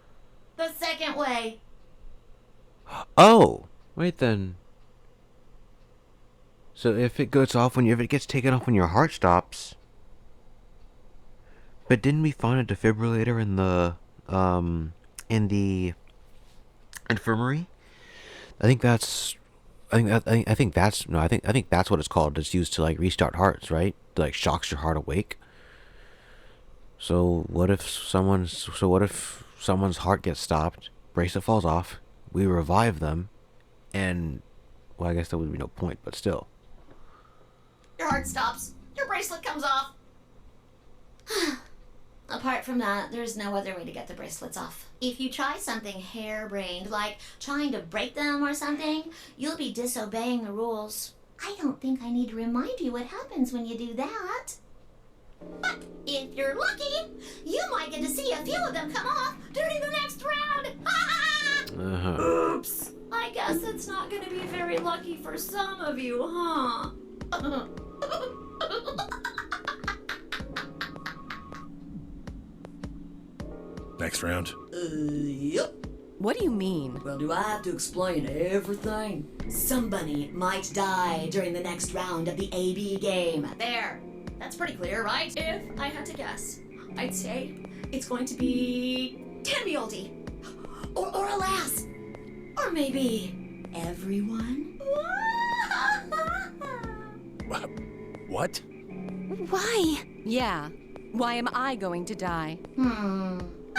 The second way. Oh! Wait then. So if it goes off if it gets taken off when your heart stops. But didn't we find a defibrillator in the infirmary? I think that's what it's called. It's used to like restart hearts, right? To, like shocks your heart awake. So what if someone's heart gets stopped, bracelet falls off, we revive them, and well, I guess there would be no point, but still. Your heart stops. Your bracelet comes off. Apart from that, there's no other way to get the bracelets off. If you try something harebrained, like trying to break them or something, you'll be disobeying the rules. I don't think I need to remind you what happens when you do that. But if you're lucky, you might get to see a few of them come off during the next round. Oops. I guess it's not going to be very lucky for some of you, huh? Next round. Yep. What do you mean? Well, do I have to explain everything? Somebody might die during the next round of the AB game. There. That's pretty clear, right? If I had to guess, I'd say it's going to be Tenby Or alas. Or maybe everyone. What? Why? Yeah. Why am I going to die?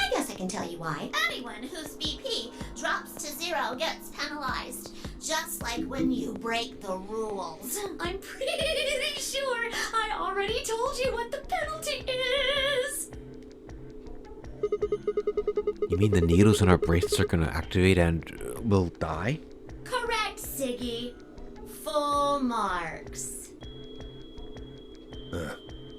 I guess I can tell you why. Anyone whose BP drops to 0 gets penalized. Just like when you break the rules. I'm pretty sure I already told you what the penalty is. You mean the needles in our bracelets are gonna activate and we'll die? Correct, Siggy. Full marks.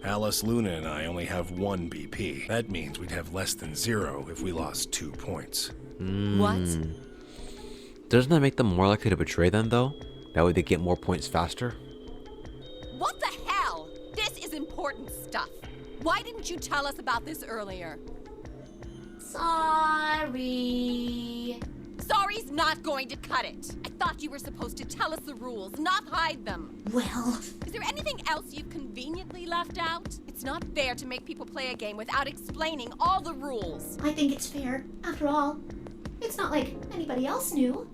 Alice, Luna, and I only have 1 BP. That means we'd have less than 0 if we lost 2 points. What? Doesn't that make them more likely to betray them, though? That way they get more points faster? What the hell? This is important stuff. Why didn't you tell us about this earlier? Sorry. Sorry's not going to cut it. I thought you were supposed to tell us the rules, not hide them. Well... Is there anything else you've conveniently left out? It's not fair to make people play a game without explaining all the rules. I think it's fair. After all, it's not like anybody else knew.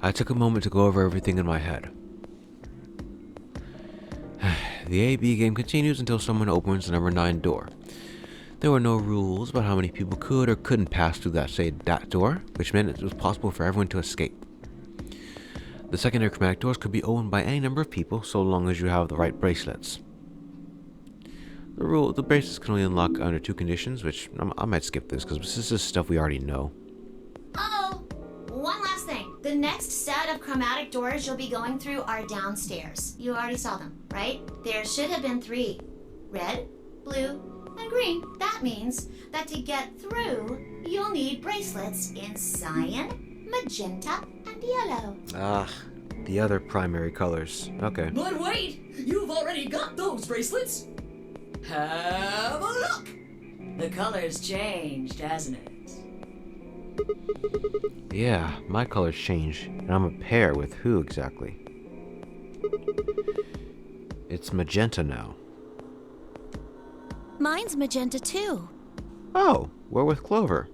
I took a moment to go over everything in my head. The A-B game continues until someone opens the number 9 door. There were no rules about how many people could or couldn't pass through that door, which meant it was possible for everyone to escape. The secondary chromatic doors could be opened by any number of people so long as you have the right bracelets. The bracelets can only unlock under 2 conditions, which I might skip this because this is just stuff we already know. Oh, one last thing. The next set of chromatic doors you'll be going through are downstairs. You already saw them, right? There should have been 3. Red, blue, and green. That means that to get through, you'll need bracelets in cyan, magenta, and yellow. Ah, the other primary colors. Okay. But wait! You've already got those bracelets! Have a look! The color's changed, hasn't it? Yeah, my color's changed, and I'm a pair with who exactly? It's magenta now. Mine's magenta too. Oh, we're with Clover.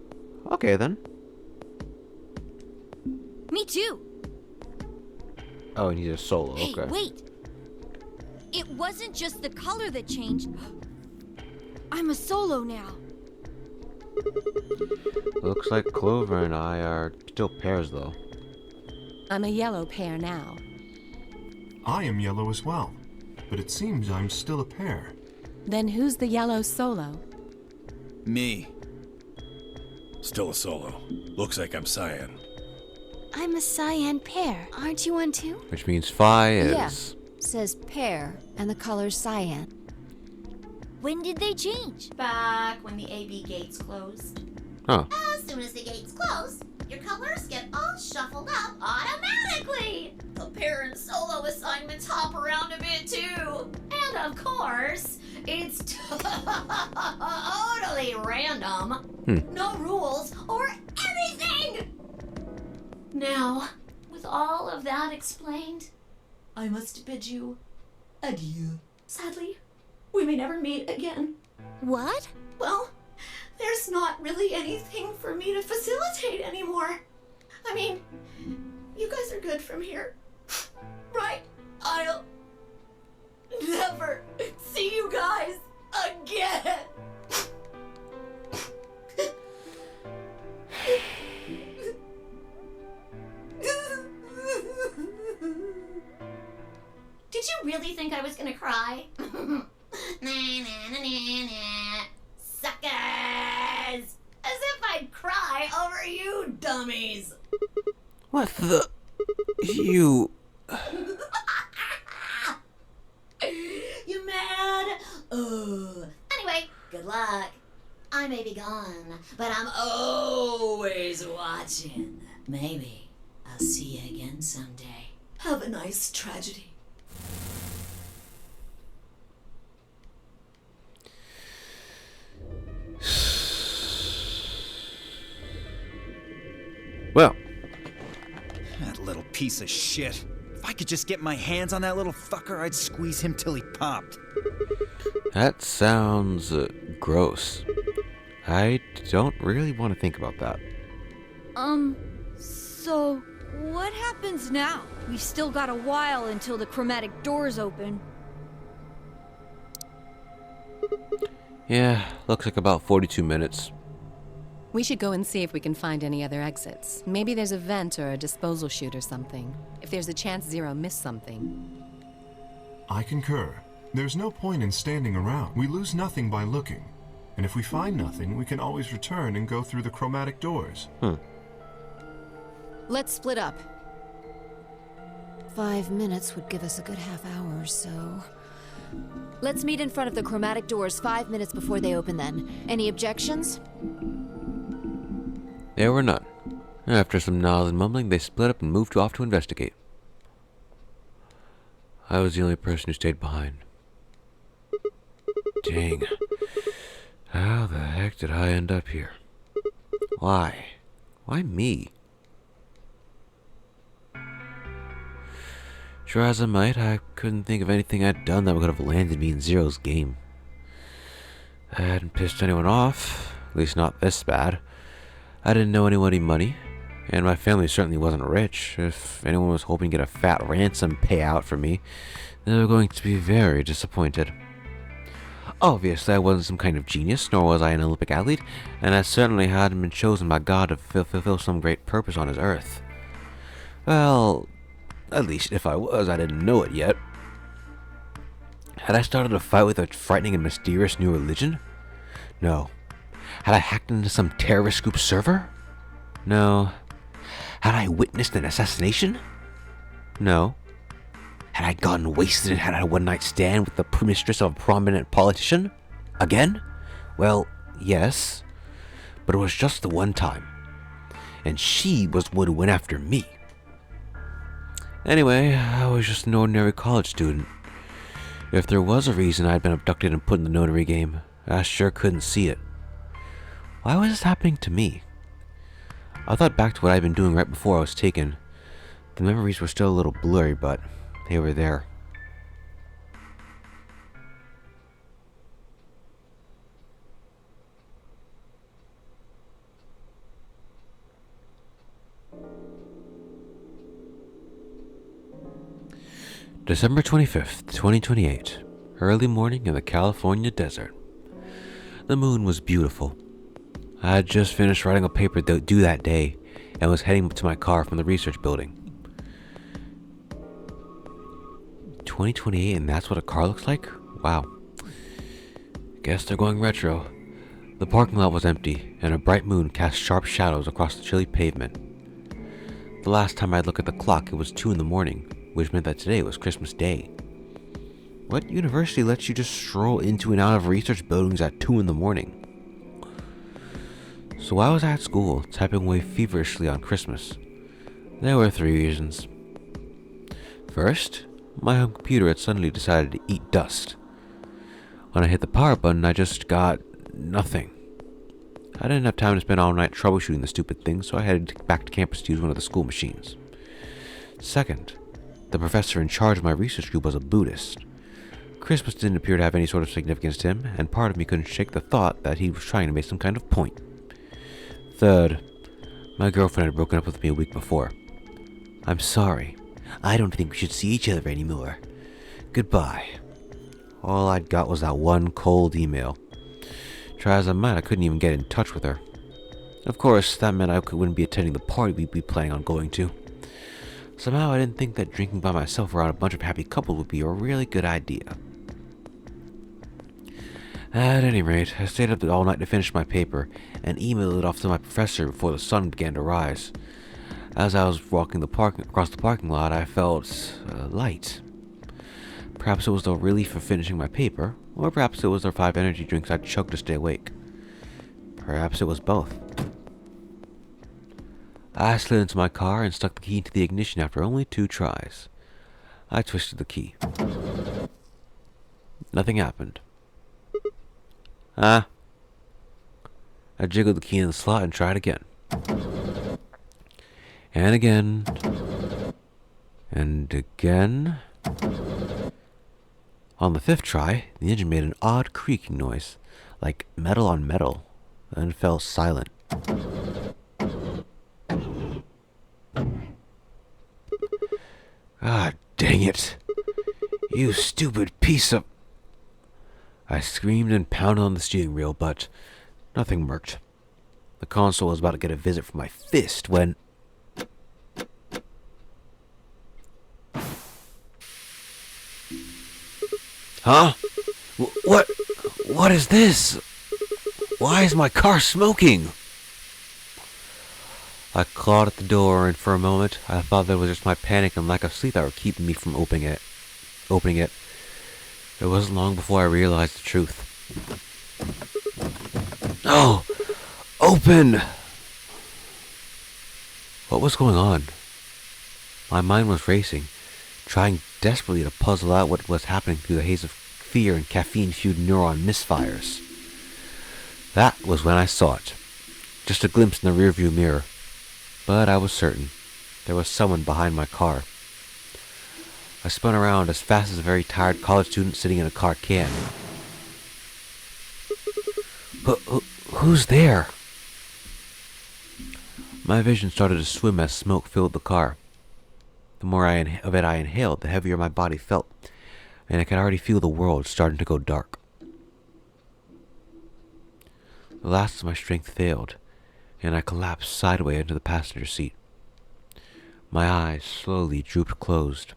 Okay then. Me too. Oh, and he's a solo, Hey, okay. wait! It wasn't just the color that changed. I'm a solo now. Looks like Clover and I are still pairs though. I'm a yellow pair now. I am yellow as well, but it seems I'm still a pair. Then who's the yellow solo? Me. Still a solo. Looks like I'm cyan. I'm a cyan pair. Aren't you one too? Which means Phi is... Yeah. Says pair, and the color's cyan. When did they change? Back when the AB gates closed. Oh. As soon as the gates close, your colors get all shuffled up automatically. The pair and solo assignments hop around a bit too. And of course, it's totally random. No rules or anything. Now, with all of that explained, I must bid you adieu. Sadly, we may never meet again. What? Well, there's not really anything for me to facilitate anymore. I mean, you guys are good from here, right? I'll never see you guys again. Did you really think I was gonna cry? Suckers! As if I'd cry over you dummies! What the... You... You mad? Anyway, good luck. I may be gone, but I'm always watching. Maybe I'll see you again someday. Have a nice tragedy. Well, That little piece of shit. If I could just get my hands on that little fucker, I'd squeeze him till he popped. that sounds gross. I don't really want to think about that. So what happens now? We've still got a while until the chromatic doors open. Yeah, looks like about 42 minutes. We should go and see if we can find any other exits. Maybe there's a vent or a disposal chute or something. If there's a chance Zero missed something. I concur. There's no point in standing around. We lose nothing by looking. And if we find nothing, we can always return and go through the chromatic doors. Let's split up. 5 minutes would give us a good half hour or so. Let's meet in front of the chromatic doors 5 minutes before they open then. Any objections? There were none. After some nods and mumbling, they split up and moved off to investigate. I was the only person who stayed behind. Dang. How the heck did I end up here? Why? Why me? Try as I might, I couldn't think of anything I'd done that would have landed me in Zero's game. I hadn't pissed anyone off, at least not this bad. I didn't know anyone any money. And my family certainly wasn't rich. If anyone was hoping to get a fat ransom payout from me, they were going to be very disappointed. Obviously, I wasn't some kind of genius, nor was I an Olympic athlete, and I certainly hadn't been chosen by God to fulfill some great purpose on his earth. Well, at least if I was, I didn't know it yet. Had I started a fight with a frightening and mysterious new religion? No. Had I hacked into some terrorist group server? No. Had I witnessed an assassination? No. Had I gotten wasted and had a one-night stand with the mistress of a prominent politician? Again? Well, yes. But it was just the one time. And she was the one who went after me. Anyway, I was just an ordinary college student. If there was a reason I'd been abducted and put in the notary game, I sure couldn't see it. Why was this happening to me? I thought back to what I'd been doing right before I was taken. The memories were still a little blurry, but they were there. December 25th, 2028. Early morning in the California desert. The moon was beautiful. I had just finished writing a paper due that day and was heading to my car from the research building. 2028 and that's what a car looks like? Wow. Guess they're going retro. The parking lot was empty, and a bright moon cast sharp shadows across the chilly pavement. The last time I'd look at the clock, it was 2 in the morning, which meant that today was Christmas Day. What university lets you just stroll into and out of research buildings at 2 in the morning? So while I was at school, typing away feverishly on Christmas, there were 3 reasons. First, my home computer had suddenly decided to eat dust. When I hit the power button, I just got nothing. I didn't have time to spend all night troubleshooting the stupid thing, so I headed back to campus to use one of the school machines. Second, the professor in charge of my research group was a Buddhist. Christmas didn't appear to have any sort of significance to him, and part of me couldn't shake the thought that he was trying to make some kind of point. Third, my girlfriend had broken up with me a week before. I'm sorry. I don't think we should see each other anymore. Goodbye. All I'd got was that one cold email. Try as I might, I couldn't even get in touch with her. Of course, that meant I wouldn't be attending the party we'd be planning on going to. Somehow I didn't think that drinking by myself around a bunch of happy couples would be a really good idea. At any rate, I stayed up all night to finish my paper and emailed it off to my professor before the sun began to rise. As I was walking across the parking lot, I felt light. Perhaps it was the relief of finishing my paper, or perhaps it was the 5 energy drinks I'd chugged to stay awake. Perhaps it was both. I slid into my car and stuck the key into the ignition after only 2 tries. I twisted the key. Nothing happened. I jiggled the key in the slot and tried again. And again. And again. On the 5th try, the engine made an odd creaking noise, like metal on metal, then fell silent. Ah, dang it. You stupid piece of... I screamed and pounded on the steering wheel, but nothing worked. The console was about to get a visit from my fist when... Huh? What is this? Why is my car smoking? I clawed at the door, and for a moment, I thought that it was just my panic and lack of sleep that were keeping me from opening it. It wasn't long before I realized the truth. No! Open! What was going on? My mind was racing, trying desperately to puzzle out what was happening through the haze of fear and caffeine-fueled neuron misfires. That was when I saw it. Just a glimpse in the rearview mirror. But I was certain. There was someone behind my car. I spun around as fast as a very tired college student sitting in a car can. Who's there? My vision started to swim as smoke filled the car. The more of it I inhaled, the heavier my body felt, and I could already feel the world starting to go dark. The last of my strength failed, and I collapsed sideways into the passenger seat. My eyes slowly drooped closed.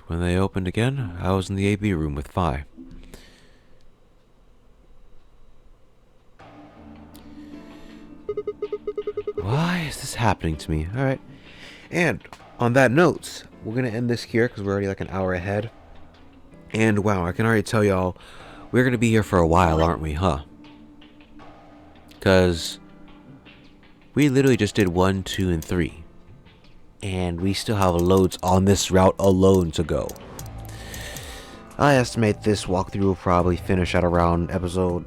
When they opened again, I was in the AB room with Phi. Why is this happening to me? Alright. And on that note, we're going to end this here because we're already like an hour ahead. And wow, I can already tell y'all, we're going to be here for a while, aren't we, huh? Because we literally just did 1, 2, and 3. And we still have loads on this route alone to go. I estimate this walkthrough will probably finish at around episode,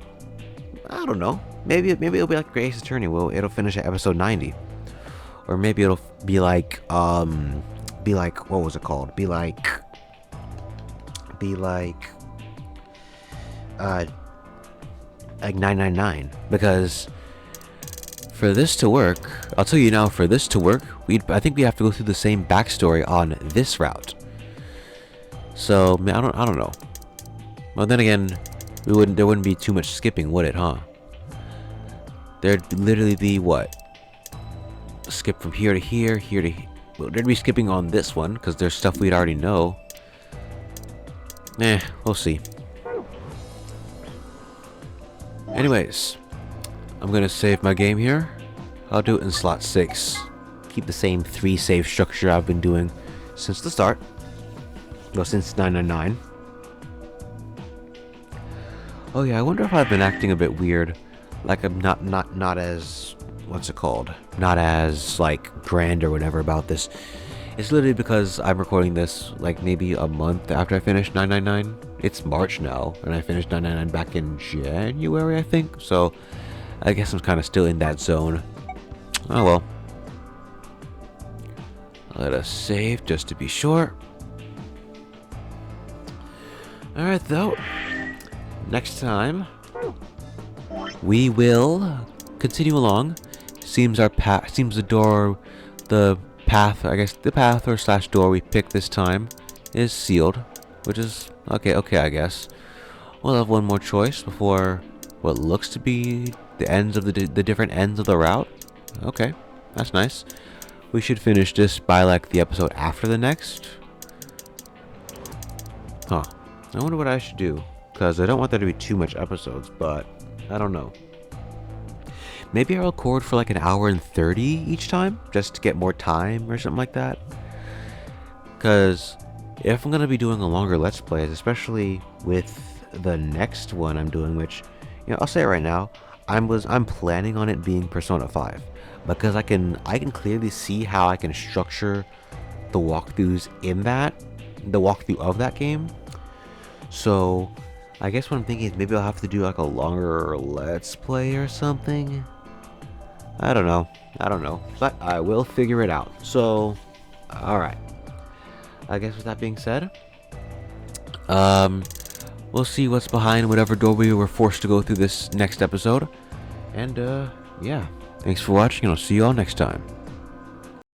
I don't know. Maybe it'll be like Great Ace Attorney. It'll finish at episode 90. Or maybe it'll be like what was it called? Be like 999. Because for this to work, I'll tell you now, for this to work, I think we have to go through the same backstory on this route. So I don't know. Well, then again, there wouldn't be too much skipping, would it, huh? There'd literally be what? Skip from here to here, here to here. Well, there'd be skipping on this one because there's stuff we'd already know. We'll see. Anyways, I'm gonna save my game here. I'll do it in slot 6. Keep the same 3 save structure I've been doing since the start. Well, since 999. Oh yeah, I wonder if I've been acting a bit weird. Like I'm not as, what's it called? Not as like grand or whatever about this. It's literally because I'm recording this like maybe a month after I finished 999. It's March now, and I finished 999 back in January, I think. So I guess I'm kind of still in that zone. Oh well. Let us save just to be sure. Alright though. Next time we will continue along. Seems the path or slash door we picked this time is sealed, which is okay, I guess. We'll have one more choice before what looks to be the ends of the different ends of the route. Okay, that's nice. We should finish this by like the episode after the next. Huh. I wonder what I should do, because I don't want there to be too much episodes, but I don't know. Maybe I'll record for like an hour and 30 each time, just to get more time or something like that. Because if I'm going to be doing a longer Let's Plays, especially with the next one I'm doing, which, you know, I'll say it right now, I'm planning on it being Persona 5. Because I can clearly see how I can structure the walkthroughs the walkthrough of that game. So I guess what I'm thinking is maybe I'll have to do like a longer Let's Play or something. I don't know, but I will figure it out. So, alright. I guess with that being said, we'll see what's behind whatever door we were forced to go through this next episode. And, yeah. Thanks for watching, and I'll see you all next time.